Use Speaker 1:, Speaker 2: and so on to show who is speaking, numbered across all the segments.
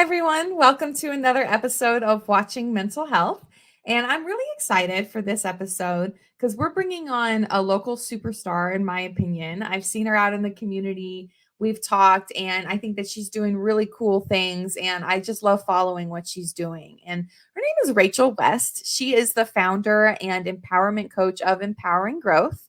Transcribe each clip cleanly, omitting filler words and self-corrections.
Speaker 1: everyone. Welcome to another episode of Watching Mental Health. And I'm really excited for this episode because we're bringing on a local superstar, in my opinion. I've seen her out in the community. We've talked, and I think that she's doing really cool things. And I just love following what she's doing. And her name is Rachel West. She is the founder and empowerment coach of Empowering Growth.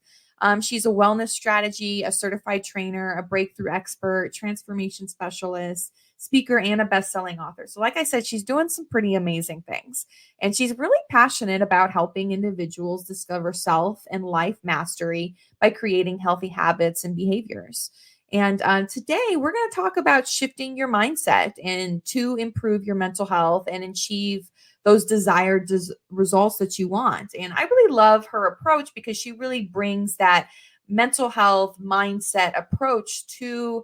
Speaker 1: She's a wellness strategy, a certified trainer, a breakthrough expert, transformation specialist, speaker, and a best-selling author. So like I said, she's doing some pretty amazing things. And she's really passionate about helping individuals discover self and life mastery by creating healthy habits and behaviors. And today we're going to talk about shifting your mindset and to improve your mental health and achieve those desired results that you want. And I really love her approach because she really brings that mental health mindset approach to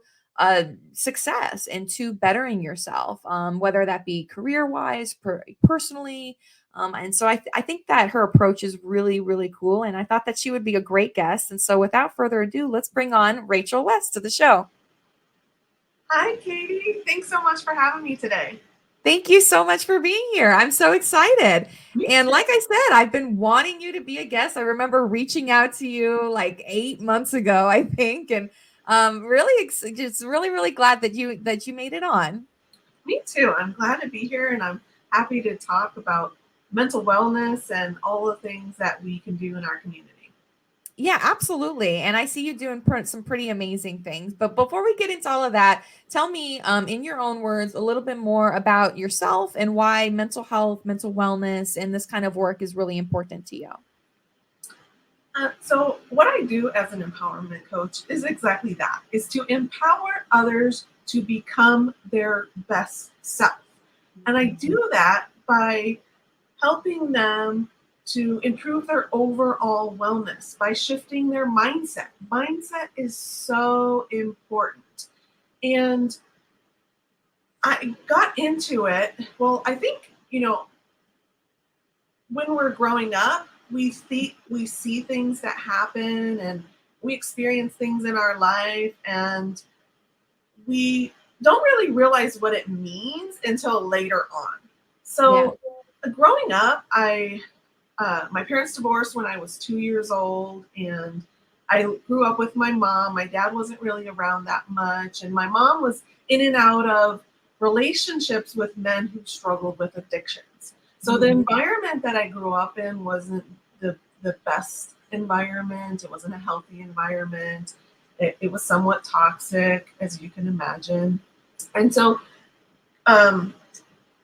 Speaker 1: success and to bettering yourself, whether that be career wise, personally. And so I think that her approach is really, really cool. And I thought that she would be a great guest. And so without further ado, let's bring on Rachel West to the show.
Speaker 2: Hi, Katie. Thanks so much for having me today.
Speaker 1: Thank you so much for being here. I'm so excited.
Speaker 2: Me
Speaker 1: And
Speaker 2: too.
Speaker 1: like I said, I've been wanting you to be a guest. I remember reaching out to you like 8 months ago, I think, and really just really glad that you made it on.
Speaker 2: Me too. I'm glad to be here and I'm happy to talk about mental wellness and all the things that we can do in our community.
Speaker 1: Yeah, absolutely. And I see you doing some pretty amazing things. But before we get into all of that, tell me, in your own words, a little bit more about yourself and why mental health, mental wellness, and this kind of work is really important to you.
Speaker 2: So what I do as an empowerment coach is exactly that, is to empower others to become their best self. And I do that by helping them to improve their overall wellness by shifting their mindset. Mindset is so important. And I got into it. Well, I think, when we're growing up, we see things that happen and we experience things in our life and we don't really realize what it means until later on.
Speaker 1: Yeah.
Speaker 2: So, growing up, I my parents divorced when I was 2 years old, and I grew up with my mom. My dad wasn't really around that much, and my mom was in and out of relationships with men who struggled with addictions. So the environment that I grew up in wasn't the best environment. It wasn't a healthy environment. It was somewhat toxic, as you can imagine. And so, um,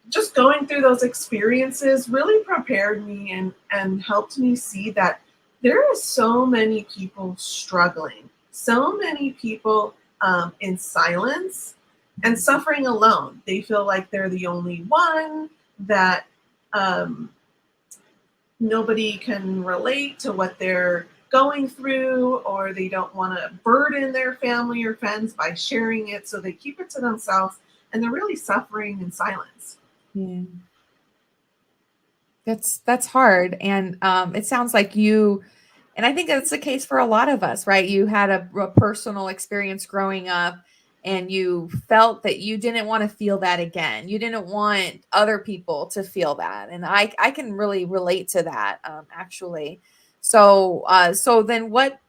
Speaker 2: just going through those experiences really prepared me and helped me see that there are so many people struggling, so many people in silence and suffering alone. They feel like they're the only one, that um, nobody can relate to what they're going through, or they don't want to burden their family or friends by sharing it, so they keep it to themselves, and they're really suffering in silence.
Speaker 1: Yeah. That's hard. And it sounds like you, and I think that's the case for a lot of us, right? You had a personal experience growing up and you felt that you didn't want to feel that again. You didn't want other people to feel that. And I can really relate to that, actually. So then what,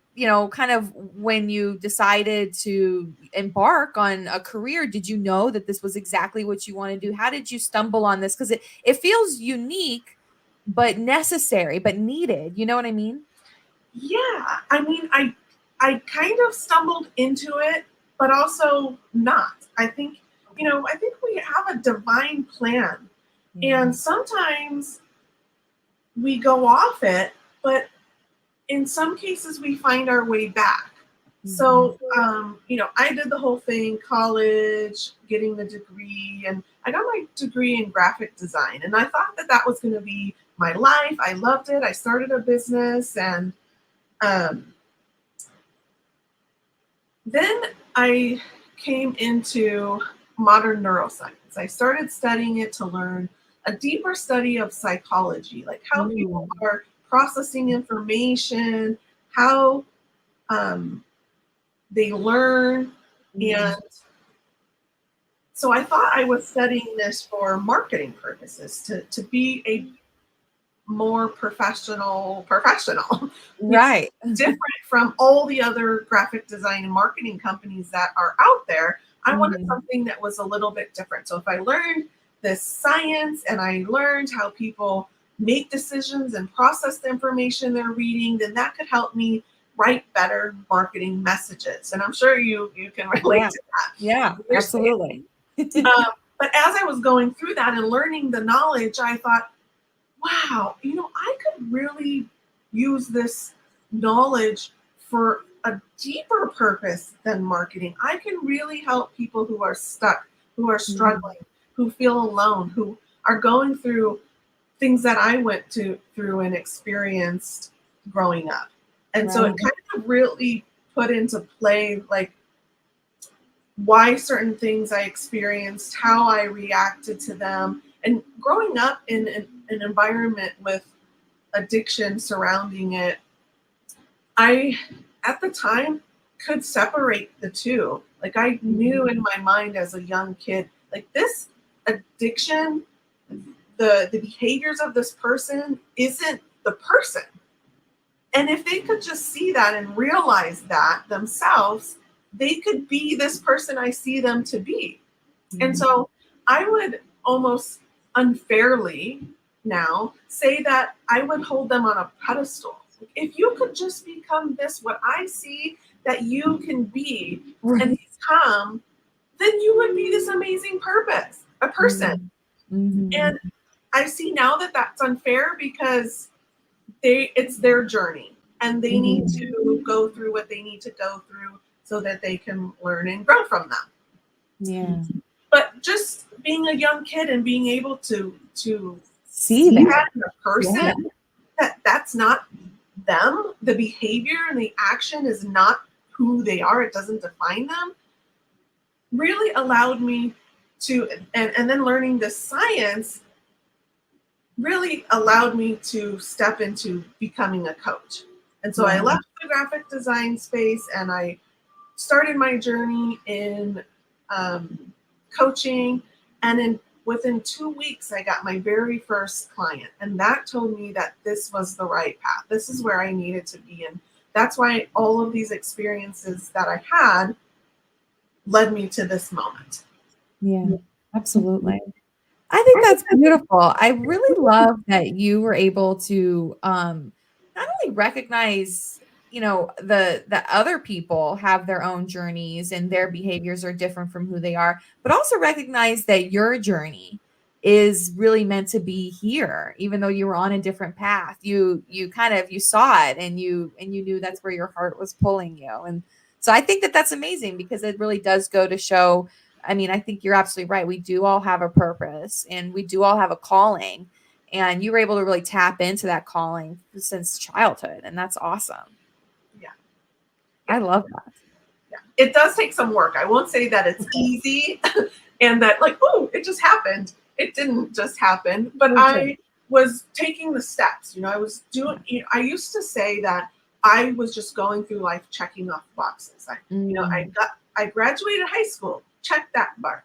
Speaker 1: kind of when you decided to embark on a career, did you know that this was exactly what you want to do? How did you stumble on this? Because it feels unique but necessary, but needed. You know what I mean?
Speaker 2: Yeah, I mean, I kind of stumbled into it, but also not. I think we have a divine plan,
Speaker 1: Yeah.
Speaker 2: and sometimes we go off it, but in some cases we find our way back.
Speaker 1: Mhm.
Speaker 2: So, I did the whole thing, college, getting the degree, and I got my degree in graphic design, and I thought that that was going to be my life. I loved it. I started a business, and um, then I came into modern neuroscience. I started studying it to learn a deeper study of psychology, like how people
Speaker 1: Ooh.
Speaker 2: are processing information, how um, they learn.
Speaker 1: Mm.
Speaker 2: And So I thought I was studying this for marketing purposes, to be a more professional,
Speaker 1: Right.
Speaker 2: different from all the other graphic design and marketing companies that are out there. I wanted
Speaker 1: Mhm.
Speaker 2: something that was a little bit different. So if I learned this science and I learned how people make decisions and process the information they're reading, then that could help me write better marketing messages. And I'm sure you can relate
Speaker 1: Yeah.
Speaker 2: to that.
Speaker 1: Yeah,
Speaker 2: You're saying,
Speaker 1: absolutely.
Speaker 2: but as I was going through that and learning the knowledge, I thought, wow, I could really use this knowledge for a deeper purpose than marketing. I can really help people who are stuck, who are
Speaker 1: Mhm.
Speaker 2: struggling, who feel alone, who are going through things that I went through and experienced growing up. And so it
Speaker 1: Right.
Speaker 2: kind of really put into play like why certain things I experienced, how I reacted to them. And growing up in an environment with addiction surrounding it, I, at the time, could separate the two. Like I knew
Speaker 1: Mhm.
Speaker 2: in my mind as a young kid, like this addiction, the behaviors of this person isn't the person. And if they could just see that and realize that themselves, they could be this person I see them to be. And
Speaker 1: Mhm.
Speaker 2: so I would almost unfairly now say that I would hold them on a pedestal. If you could just become this, what I see that you can be and
Speaker 1: Right.
Speaker 2: become, then you would be this amazing a person.
Speaker 1: Mhm. Mhm.
Speaker 2: And I see now that that's unfair because it's their journey and they need
Speaker 1: Mhm.
Speaker 2: to go through what they need to go through so that they can learn and grow from them.
Speaker 1: Yeah.
Speaker 2: But just being a young kid and being able to
Speaker 1: See
Speaker 2: see
Speaker 1: that.
Speaker 2: that in a person,
Speaker 1: Yeah.
Speaker 2: that's not them, the behavior and the action is not who they are, it doesn't define them, really allowed me to, and then learning the science really allowed me to step into becoming a coach. And so I
Speaker 1: Yeah.
Speaker 2: left the graphic design space and I started my journey in coaching. And within 2 weeks, I got my very first client. And that told me that this was the right path. This is where I needed to be. And that's why all of these experiences that I had led me to this moment.
Speaker 1: Yeah. Absolutely. I think that's beautiful. I really love that you were able to not only recognize, the other people have their own journeys and their behaviors are different from who they are, but also recognize that your journey is really meant to be here, even though you were on a different path. You kind of you saw it and you knew that's where your heart was pulling you. And so I think that that's amazing because it really does go to show. I mean, I think you're absolutely right. We do all have a purpose and we do all have a calling. And you were able to really tap into that calling since childhood. And that's awesome.
Speaker 2: Yeah.
Speaker 1: I
Speaker 2: Yeah.
Speaker 1: love that.
Speaker 2: Yeah. It does take some work. I won't say that it's easy and that like, oh, it just happened. It didn't just happen, but
Speaker 1: Okay.
Speaker 2: I was taking the steps. I was doing, I used to say that I was just going through life checking off boxes.
Speaker 1: Mm,
Speaker 2: I graduated high school, check that bar.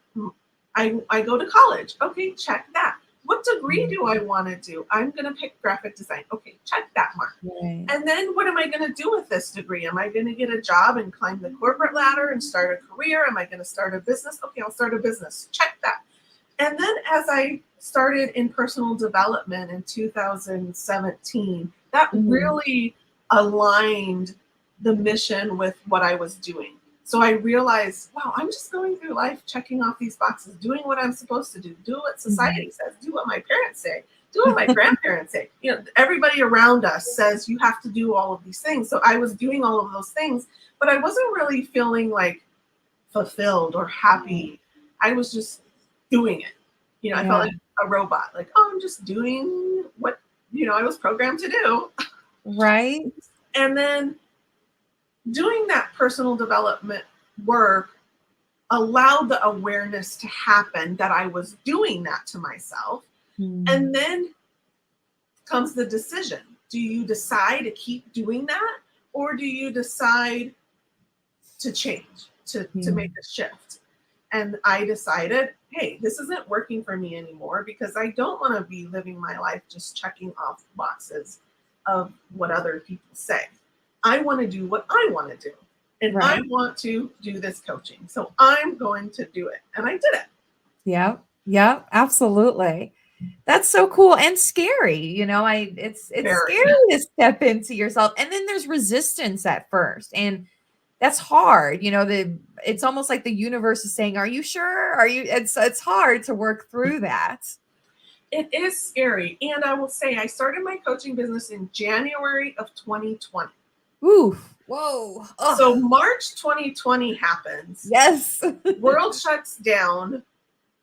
Speaker 2: I go to college. Okay, check that. What degree
Speaker 1: mm,
Speaker 2: do I want to do? I'm going to pick graphic design. Okay, check that mark.
Speaker 1: right.
Speaker 2: And then what am I going to do with this degree? Am I going to get a job and climb the corporate ladder and start a career? Am I going to start a business? Okay, I'll start a business. Check that. And then as I started in personal development in 2017, that
Speaker 1: Mhm,
Speaker 2: really aligned the mission with what I was doing. So I realized, wow, I'm just going through life checking off these boxes, doing what I'm supposed to do what
Speaker 1: mhm.
Speaker 2: society says, do what my parents say, do what my grandparents say. Everybody around us says you have to do all of these things. So I was doing all of those things, but I wasn't really feeling like fulfilled or
Speaker 1: Right.
Speaker 2: happy. I was just doing it. I felt
Speaker 1: Yeah.
Speaker 2: like a robot, like, oh, I'm just doing what, I was programmed to do.
Speaker 1: Right.
Speaker 2: And then doing that personal development work allowed the awareness to happen that I was doing that to myself.
Speaker 1: Mm,
Speaker 2: And then comes the decision. Do you decide to keep doing that? Or do you decide to change, to
Speaker 1: yeah.
Speaker 2: make a shift? And I decided, hey, this isn't working for me anymore because I don't want to be living my life just checking off boxes of what other people say. I want to do what I want to do. And I
Speaker 1: Right.
Speaker 2: want to do this coaching. So I'm going to do it. And I did it.
Speaker 1: Yep. Yep. Absolutely. That's so cool and scary. It's
Speaker 2: Very.
Speaker 1: scary to step into yourself. And then there's resistance at first. And that's hard. It's almost like the universe is saying, "Are you sure? Are you?" It's hard to work through that.
Speaker 2: It is scary. And I will say I started my coaching business in January of 2020.
Speaker 1: Ooh. Whoa. Oh,
Speaker 2: So March 2020 happens.
Speaker 1: yes.
Speaker 2: World shuts down.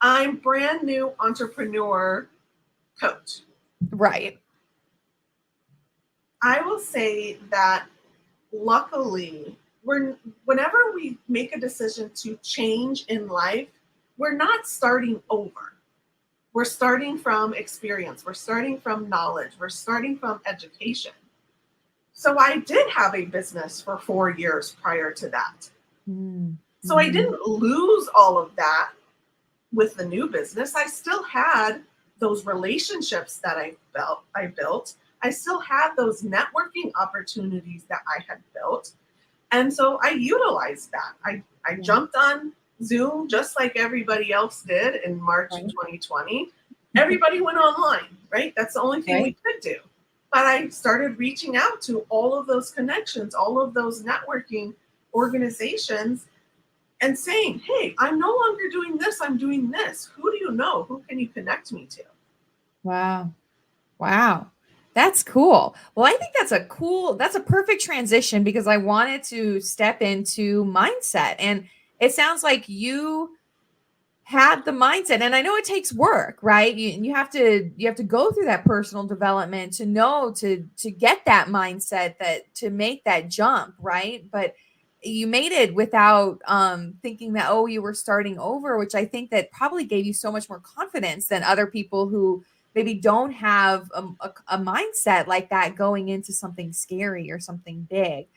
Speaker 2: I'm brand new entrepreneur coach.
Speaker 1: Right.
Speaker 2: I will say that luckily, whenever we make a decision to change in life, we're not starting over. We're starting from experience. We're starting from knowledge. We're starting from education. So I did have a business for 4 years prior to that.
Speaker 1: Mm-hmm.
Speaker 2: So I didn't lose all of that with the new business. I still had those relationships that I built. I still had those networking opportunities that I had built. And so I utilized that. I jumped on Zoom just like everybody else did in March of 2020. Everybody went online, right? That's the only thing we could do. But I started reaching out to all of those connections, all of those networking organizations, and saying, hey, I'm no longer doing this, I'm doing this. Who do you know? Who can you connect me to?
Speaker 1: Wow. Wow. That's cool. Well, I think that's a perfect transition because I wanted to step into mindset. And it sounds like you had the mindset, and I know it takes work, right? You have to go through that personal development to know to get that mindset, that to make that jump, right? But you made it without thinking that, oh, you were starting over, which I think that probably gave you so much more confidence than other people who maybe don't have a mindset like that going into something scary or something big.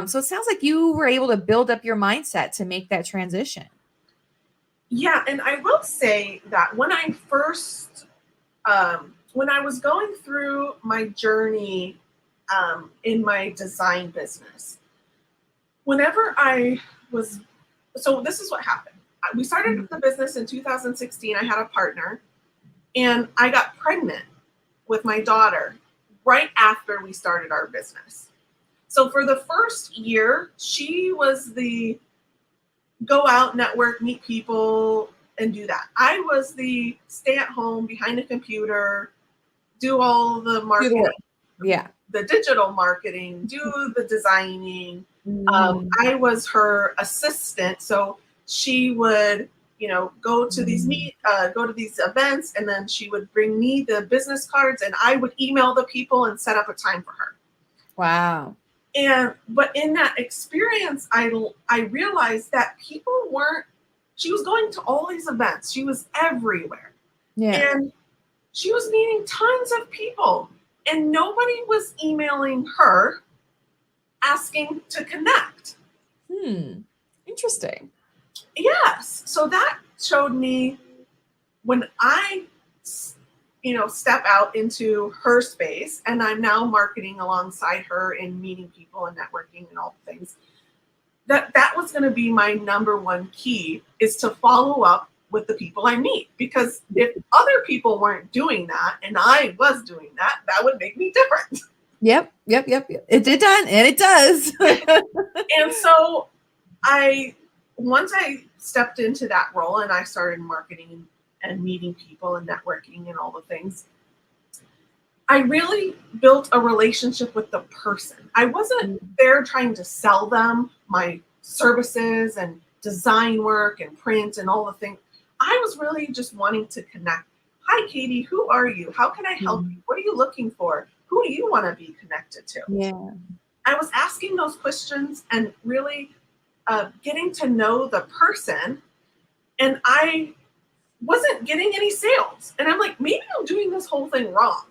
Speaker 1: So it sounds like you were able to build up your mindset to make that transition.
Speaker 2: Yeah, and I will say that when I was going through my journey in my design business, whenever I was, so this is what happened. We started the business in 2016. I had a partner, and I got pregnant with my daughter right after we started our business. So for the first year, she was the go out, network, meet people, and do that. I was the stay at home behind a computer, do all the
Speaker 1: Do the
Speaker 2: marketing,
Speaker 1: work. Yeah.
Speaker 2: the digital marketing, do the designing.
Speaker 1: Mm.
Speaker 2: I was her assistant, so she would, go to these go to these events, and then she would bring me the business cards, and I would email the people and set up a time for her.
Speaker 1: Wow.
Speaker 2: But in that experience, I realized that people weren't. She was going to all these events. She was everywhere,
Speaker 1: Yeah.
Speaker 2: and she was meeting tons of people, and nobody was emailing her asking to connect.
Speaker 1: Interesting.
Speaker 2: Yes, so that showed me when I, step out into her space, and I'm now marketing alongside her and meeting people and networking and all the things. That was going to be my number one key, is to follow up with the people I meet, because if other people weren't doing that and I was doing that, that would make me different.
Speaker 1: Yep. It did done, and it does.
Speaker 2: And so once I stepped into that role and I started marketing and meeting people and networking and all the things, I really built a relationship with the person. I wasn't there trying to sell them my services and design work and print and all the things. I was really just wanting to connect. Hi, Katie, who are you? How can I help you? What are you looking for? Who do you want to be connected to?
Speaker 1: Yeah.
Speaker 2: I was asking those questions and really getting to know the person, and I wasn't getting any sales. And I'm like, maybe I'm doing this whole thing wrong,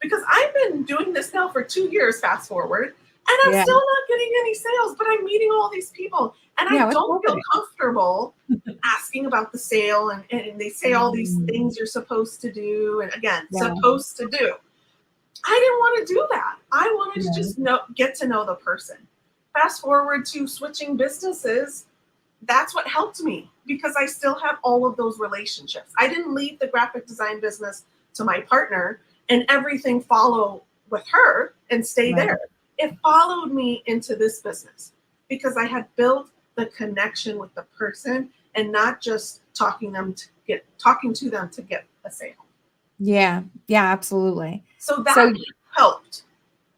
Speaker 2: because I've been doing this now for 2 years, fast forward, and I'm still not getting any sales, but I'm meeting all these people, and I don't feel comfortable asking about the sale, and they say all these
Speaker 1: Mm.
Speaker 2: things you're supposed to do. And again,
Speaker 1: Yeah.
Speaker 2: supposed to do. I didn't want to do that. I wanted to
Speaker 1: Yeah.
Speaker 2: just get to know the person. Fast forward to switching businesses, that's what helped me because I still have all of those relationships. I didn't leave the graphic design business to my partner and everything follow with her and stay
Speaker 1: Right.
Speaker 2: there. It followed me into this business because I had built the connection with the person and not just talking to them to get a sale.
Speaker 1: Yeah. Yeah, absolutely.
Speaker 2: So
Speaker 1: So
Speaker 2: that helped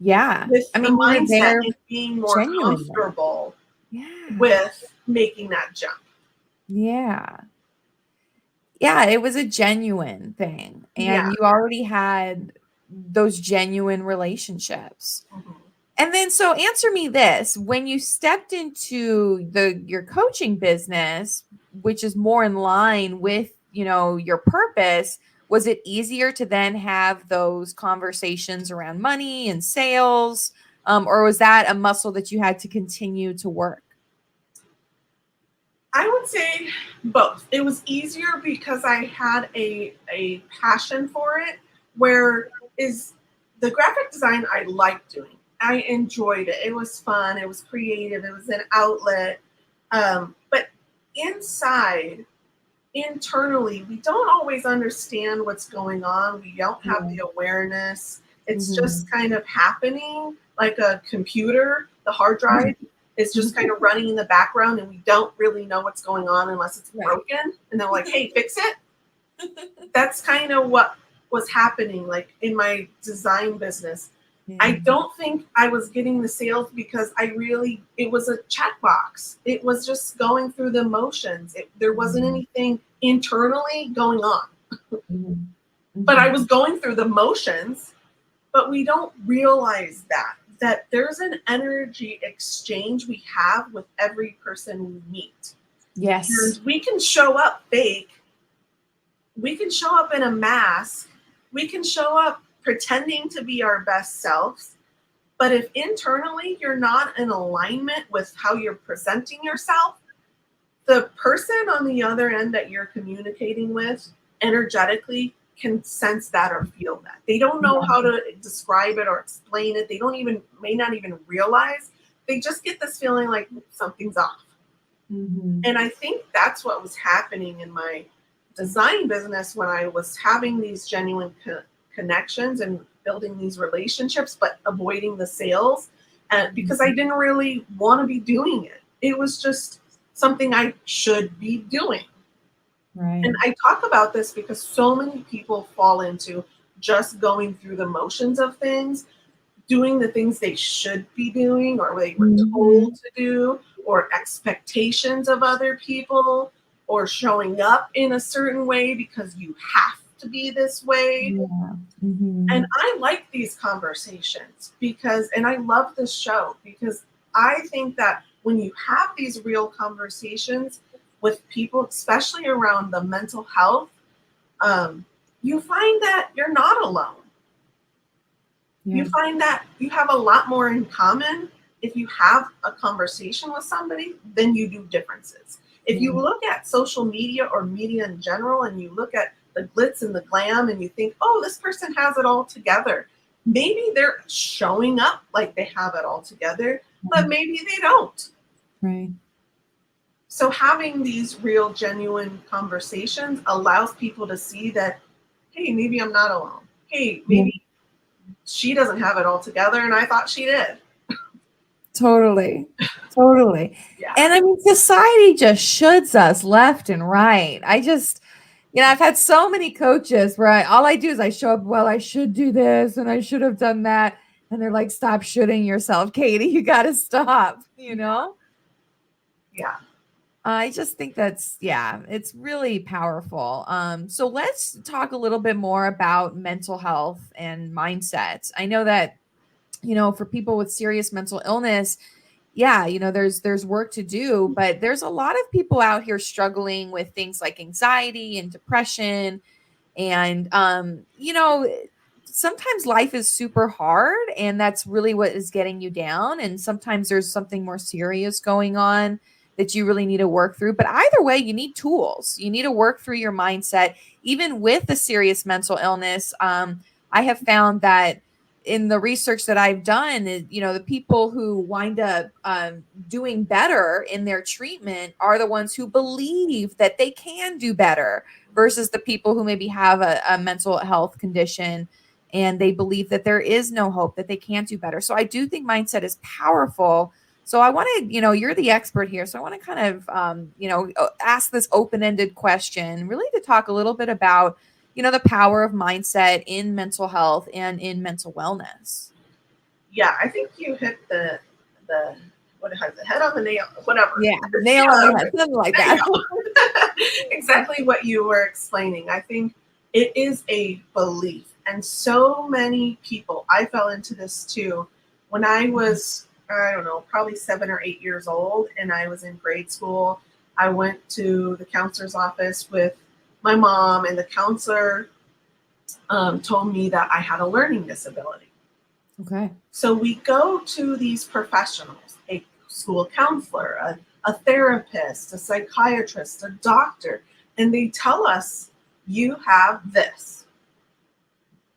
Speaker 1: yeah.
Speaker 2: with
Speaker 1: I
Speaker 2: the
Speaker 1: mean, you were
Speaker 2: mindset
Speaker 1: there
Speaker 2: and being more
Speaker 1: genuinely.
Speaker 2: comfortable
Speaker 1: Yeah.
Speaker 2: with making that jump.
Speaker 1: Yeah. Yeah, it was a genuine thing,
Speaker 2: Yeah.
Speaker 1: and you already had those genuine relationships.
Speaker 2: Mhm.
Speaker 1: And then so answer me this, when you stepped into your coaching business, which is more in line with, your purpose, was it easier to then have those conversations around money and sales? Or was that a muscle that you had to continue to work?
Speaker 2: I would say both. It was easier because I had a passion for it, where is the graphic design I liked doing. I enjoyed it. It was fun. It was creative. It was an outlet. But inside, internally, we don't always understand what's going on. We don't have
Speaker 1: Yeah.
Speaker 2: the awareness. It's
Speaker 1: Mhm.
Speaker 2: just kind of happening like a computer. The hard drive is just kind of running in the background, and we don't really know what's going on unless it's
Speaker 1: Right.
Speaker 2: broken. And they're like, hey, fix it. That's kind of what was happening like in my design business. I
Speaker 1: Yeah.
Speaker 2: don't think I was getting the sales because it was a checkbox. It was just going through the motions. There wasn't
Speaker 1: Mhm.
Speaker 2: anything internally going on.
Speaker 1: Mhm.
Speaker 2: But I
Speaker 1: Mhm.
Speaker 2: was going through the motions, but we don't realize that there's an energy exchange we have with every person we meet.
Speaker 1: Yes.
Speaker 2: And we can show up fake, we can show up in a mask, we can show up pretending to be our best selves. But if internally you're not in alignment with how you're presenting yourself, the person on the other end that you're communicating with energetically can sense that or feel that. They don't know
Speaker 1: Yeah.
Speaker 2: how to describe it or explain it. They don't even, may not even realize. They just get this feeling like something's off.
Speaker 1: Mhm.
Speaker 2: And I think that's what was happening in my design business when I was having these genuine connections and building these relationships, but avoiding the sales. And because I didn't really want to be doing it, it was just something I should be doing. And
Speaker 1: Right.
Speaker 2: I talk about this because so many people fall into just going through the motions of things, doing the things they should be doing or they were told
Speaker 1: Mhm.
Speaker 2: to do, or expectations of other people, or showing up in a certain way because you have to be this way.
Speaker 1: Yeah.
Speaker 2: And
Speaker 1: Mhm.
Speaker 2: I like these conversations because, and I love this show because I think that when you have these real conversations with people, especially around the mental health, um, you find that you're not alone. You
Speaker 1: Yeah.
Speaker 2: find that you have a lot more in common if you have a conversation with somebody than you do differences. If you
Speaker 1: Yeah.
Speaker 2: look at social media or media in general and you look at the glitz and the glam and you think, oh, this person has it all together, maybe they're showing up like they have it all together, but maybe they don't.
Speaker 1: Right.
Speaker 2: So having these real, genuine conversations allows people to see that, hey, maybe I'm not alone. Hey,
Speaker 1: Yeah.
Speaker 2: maybe she doesn't have it all together and I thought she did.
Speaker 1: Totally. Totally.
Speaker 2: Yeah.
Speaker 1: And I mean, society just shoulds us left and right. I've had so many coaches where all I do is I show up, well, I should do this and I should have done that. And they're like, stop shooting yourself, Katie. You got to stop, you
Speaker 2: Yeah.
Speaker 1: know?
Speaker 2: Yeah.
Speaker 1: I just think yeah, it's really powerful. So let's talk a little bit more about mental health and mindsets. I know that, for people with serious mental illness, yeah, there's work to do, but there's a lot of people out here struggling with things like anxiety and depression. And, sometimes life is super hard and that's really what is getting you down. And sometimes there's something more serious going on. that you really need to work through. But either way, you need tools. You need to work through your mindset, even with a serious mental illness. I have found that in the research that I've done, the people who wind up doing better in their treatment are the ones who believe that they can do better versus the people who maybe have a mental health condition and they believe that there is no hope, that they can't do better. So I do think mindset is powerful. So I want to, you're the expert here. So I want to kind of, ask this open-ended question, really to talk a little bit about, the power of mindset in mental health and in mental wellness.
Speaker 2: Yeah, I think you hit the what has the head on the nail, whatever.
Speaker 1: Yeah, nail on the head, something like that.
Speaker 2: Exactly what you were explaining. I think it is a belief. And so many people, I fell into this too. When I was, I don't know, probably 7 or 8 years old, and I was in grade school, I went to the counselor's office with my mom, and the counselor told me that I had a learning disability.
Speaker 1: Okay.
Speaker 2: So we go to these professionals, a school counselor, a therapist, a psychiatrist, a doctor, and they tell us, you have this.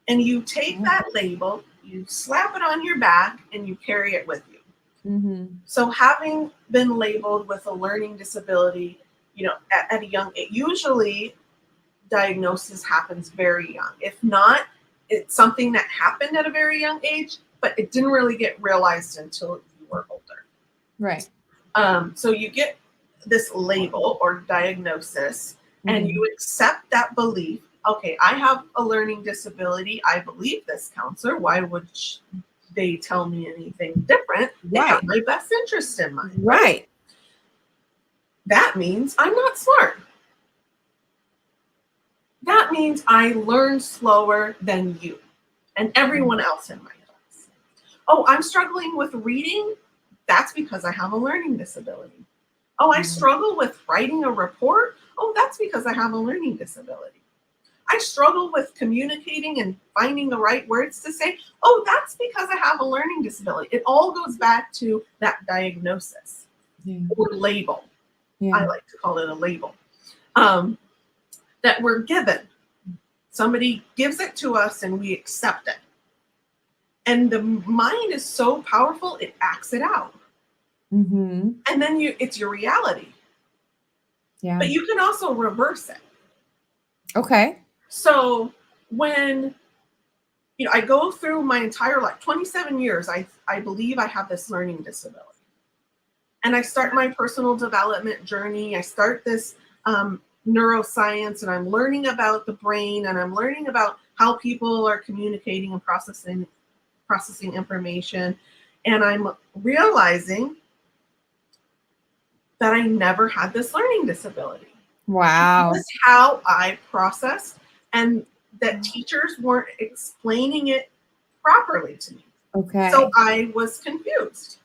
Speaker 2: And you take that label, you slap it on your back, and you carry it with you.
Speaker 1: Mm-hmm.
Speaker 2: So having been labeled with a learning disability, at a young age, usually diagnosis happens very young. If not, it's something that happened at a very young age, but it didn't really get realized until you were older.
Speaker 1: Right.
Speaker 2: So you get this label or diagnosis, and you accept that belief. Okay, I have a learning disability. I believe this counselor. Why would they tell me anything different? They have my best interest in mind.
Speaker 1: Right.
Speaker 2: That means I'm not smart. That means I learn slower than you and everyone else in my class. Oh, I'm struggling with reading. That's because I have a learning disability. Oh, I struggle with writing a report. Oh, that's because I have a learning disability. I struggle with communicating and finding the right words to say. Oh, that's because I have a learning disability. It all goes back to that diagnosis or label. Yeah. I like to call it a label that we're given. Somebody gives it to us and we accept it. And the mind is so powerful, it acts it out. Mm-hmm. And then it's your reality. Yeah. But you can also reverse it. Okay. So when I go through my entire life, 27 years, I believe I have this learning disability. And I start my personal development journey. I start this neuroscience, and I'm learning about the brain, and I'm learning about how people are communicating and processing information. And I'm realizing that I never had this learning disability. Wow. This is how I processed, and that teachers weren't explaining it properly to me. Okay. So I was confused.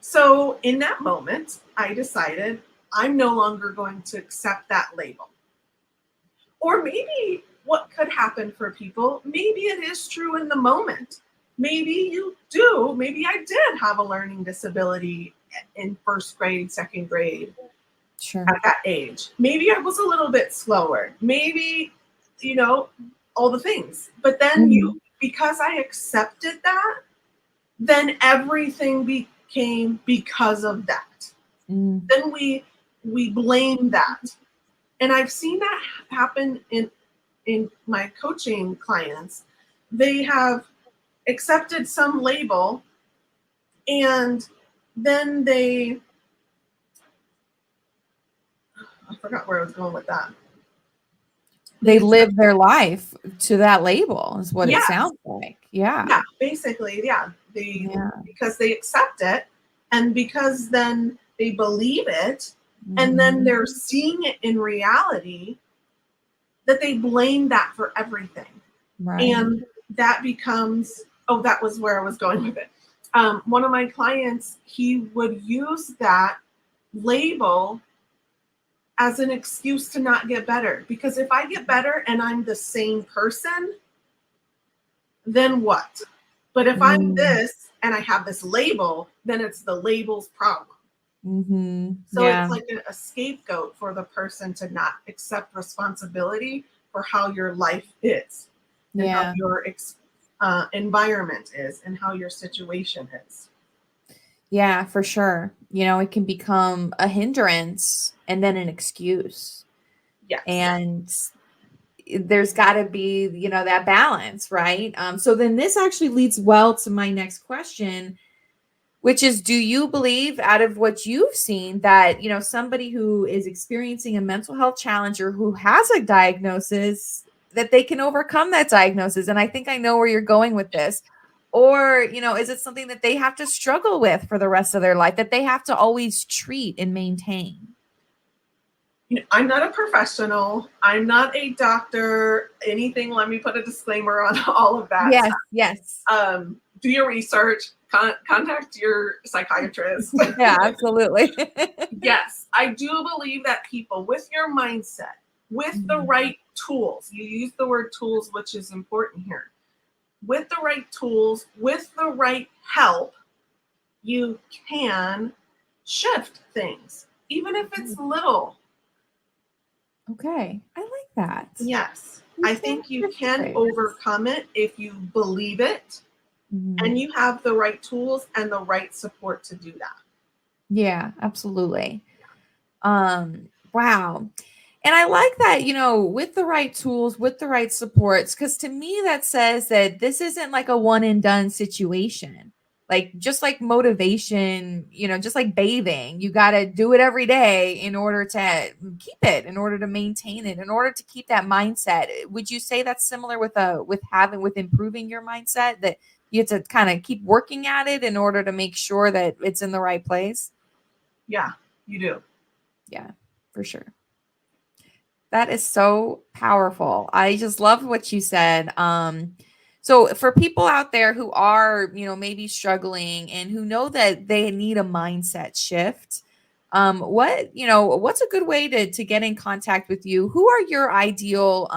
Speaker 2: So in that moment, I decided I'm no longer going to accept that label. Or maybe what could happen for people, maybe it is true in the moment. Maybe you do. Maybe I did have a learning disability in first grade, second grade. Sure. At that age. Maybe I was a little bit slower. Maybe, all the things. But then because I accepted that, then everything became because of that. Then we blame that. And I've seen that happen in my coaching clients. They have accepted some label, and then I forgot where I was going with that. They live their life to that label is what it sounds like. Yeah. Yeah, basically, yeah. Because they accept it, and because then they believe it, and then they're seeing it in reality, that they blame that for everything. Right. And that becomes, that was where I was going with it. One of my clients, he would use that label as an excuse to not get better. Because if I get better and I'm the same person, then what? But if I'm
Speaker 1: Mm,
Speaker 2: this and I have this label, then it's the label's problem.
Speaker 1: mm-hmm.
Speaker 2: So it's
Speaker 1: Yeah.
Speaker 2: like a scapegoat for the person to not accept responsibility for how your life is and how
Speaker 1: Yeah.
Speaker 2: your environment is and how your situation is.
Speaker 1: Yeah, for sure. It can become a hindrance and then an excuse.
Speaker 2: Yes.
Speaker 1: And there's got to be, that balance, right? So then this actually leads well to my next question, which is, do you believe, out of what you've seen, that, somebody who is experiencing a mental health challenge or who has a diagnosis, that they can overcome that diagnosis? And I think I know where you're going with this. Or, is it something that they have to struggle with for the rest of their life, that they have to always treat and maintain?
Speaker 2: I'm not a professional. I'm not a doctor, anything. Let me put a disclaimer on all of that.
Speaker 1: Yes, yes.
Speaker 2: Do your research, contact your psychiatrist.
Speaker 1: Yeah, absolutely.
Speaker 2: Yes, I do believe that people with your mindset, with the
Speaker 1: Mhm.
Speaker 2: right tools, you use the word tools, which is important here. With the right tools, with the right help, you can shift things, even if it's little.
Speaker 1: Okay, I like that.
Speaker 2: Yes,
Speaker 1: You
Speaker 2: I
Speaker 1: can
Speaker 2: think you
Speaker 1: shift
Speaker 2: can
Speaker 1: things.
Speaker 2: overcome it if you believe it and
Speaker 1: Mhm.
Speaker 2: you have the right tools and the right support to do that.
Speaker 1: Yeah, absolutely. Wow. And I like that, with the right tools, with the right supports, because to me, that says that this isn't like a one and done situation. Like, just like motivation, just like bathing, you got to do it every day in order to keep it, in order to maintain it, in order to keep that mindset. Would you say that's similar with improving your mindset, that you have to kind of keep working at it in order to make sure that it's in the right place?
Speaker 2: Yeah, you do.
Speaker 1: Yeah, for sure. That is so powerful. I just love what you said. So for people out there who are, maybe struggling and who know that they need a mindset shift, what's a good way to get in contact with you? Who are your ideal,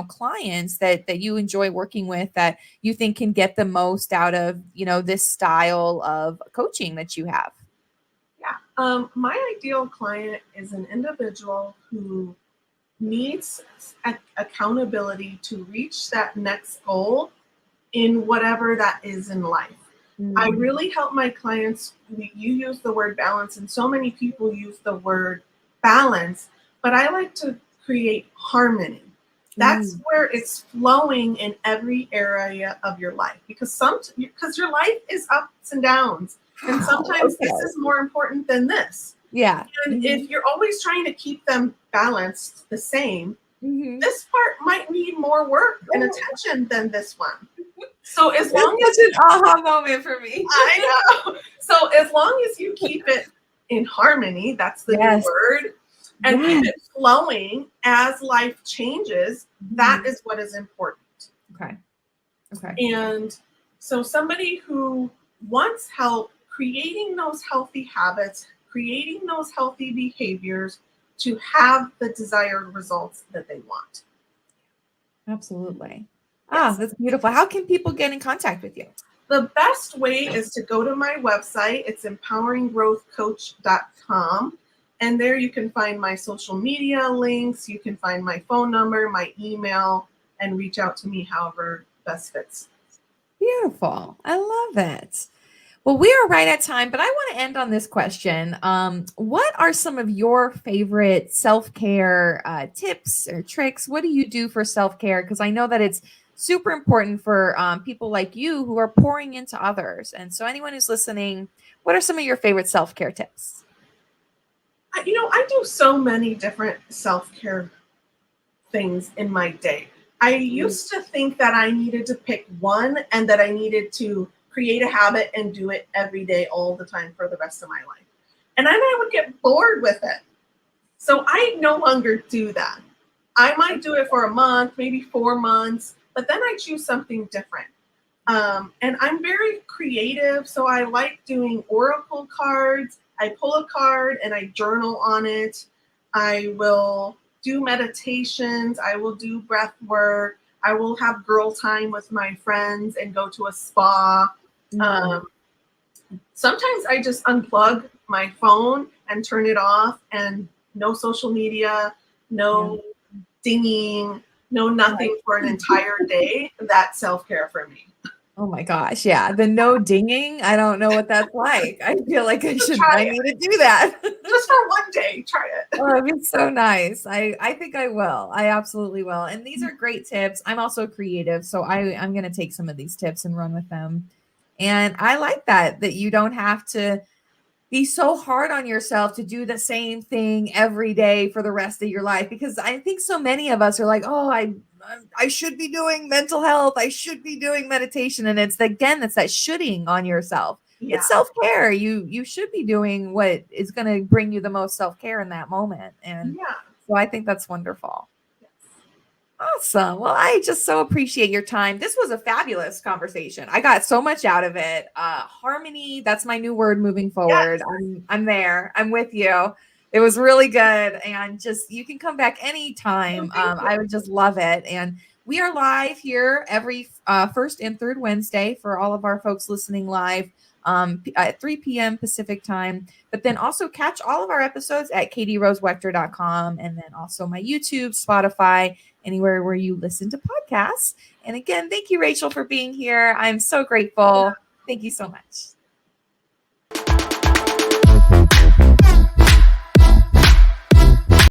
Speaker 1: clients that you enjoy working with, that you think can get the most out of, this style of coaching that you have?
Speaker 2: Yeah. My ideal client is an individual who needs accountability to reach that next goal in whatever that is in life. I
Speaker 1: Mm,
Speaker 2: really help my clients. You use the word balance, and so many people use the word balance, but I like to create harmony. That's
Speaker 1: mm.
Speaker 2: where it's flowing in every area of your life, because your life is ups and downs, and
Speaker 1: Wow.
Speaker 2: sometimes this
Speaker 1: Okay.
Speaker 2: is more important than this.
Speaker 1: Yeah.
Speaker 2: And
Speaker 1: Mhm.
Speaker 2: if you're always trying to keep them balanced the same,
Speaker 1: Mhm.
Speaker 2: this part might need more work and
Speaker 1: Oh,
Speaker 2: attention than this one. So as long
Speaker 1: it's
Speaker 2: as
Speaker 1: such an aha moment for me.
Speaker 2: I know, so as long as you keep it in harmony, that's the new
Speaker 1: Yes.
Speaker 2: word, and keep
Speaker 1: Yes.
Speaker 2: it flowing as life changes, that
Speaker 1: Mhm.
Speaker 2: is what is important.
Speaker 1: Okay. Okay.
Speaker 2: And so somebody who wants help creating those healthy habits, creating those healthy behaviors to have the desired results that they want.
Speaker 1: Absolutely. Ah,
Speaker 2: Yes.
Speaker 1: that's beautiful. How can people get in contact with you?
Speaker 2: The best way is to go to my website. It's empoweringgrowthcoach.com. And there you can find my social media links. You can find my phone number, my email, and reach out to me however best fits.
Speaker 1: Beautiful. I love it. Well, we are right at time, but I want to end on this question. What are some of your favorite self-care tips or tricks? What do you do for self-care? Because I know that it's super important for people like you who are pouring into others. And so, anyone who's listening, what are some of your favorite self-care tips?
Speaker 2: I do so many different self care things in my day. I
Speaker 1: Mm.
Speaker 2: used to think that I needed to pick one and that I needed to create a habit and do it every day, all the time for the rest of my life. And then I would get bored with it. So I no longer do that. I might do it for a month, maybe 4 months, but then I choose something different. And I'm very creative, so I like doing oracle cards. I pull a card and I journal on it. I will do meditations. I will do breath work. I will have girl time with my friends and go to a spa.
Speaker 1: Mm,
Speaker 2: Um, Sometimes I just unplug my phone and turn it off, and no social media,
Speaker 1: yeah.
Speaker 2: no dinging, no
Speaker 1: Right.
Speaker 2: nothing for an entire day. That's self-care for me.
Speaker 1: Oh my gosh. Yeah. The no dinging. I don't know what that's like. I feel like
Speaker 2: Just try
Speaker 1: I
Speaker 2: it.
Speaker 1: need to do that.
Speaker 2: Just for one day, try it.
Speaker 1: Oh, it's so nice. I think I will. I absolutely will. And these are great tips. I'm also creative, so I'm going to take some of these tips and run with them. And I like that you don't have to be so hard on yourself to do the same thing every day for the rest of your life, because I think so many of us are like, "Oh, I should be doing mental health. I should be doing meditation." And it's that shoulding on yourself. It's
Speaker 2: Yeah.
Speaker 1: self-care. You should be doing what is going to bring you the most self-care in that moment. And
Speaker 2: Yeah.
Speaker 1: so I think that's wonderful. Awesome. Well, I just so appreciate your time. This was a fabulous conversation. I got so much out of it. Harmony, that's my new word moving forward.
Speaker 2: Yes.
Speaker 1: I'm there. I'm with you. It was really good. And just you can come back
Speaker 2: Well,
Speaker 1: anytime.
Speaker 2: thank you.
Speaker 1: I would just love it. And we are live here every first and third Wednesday for all of our folks listening live at 3 p.m. Pacific time. But then also catch all of our episodes at katierosewechter.com, and then also my YouTube, Spotify, anywhere where you listen to podcasts. And again, thank you, Rachel, for being here. I'm so grateful. Thank you so much.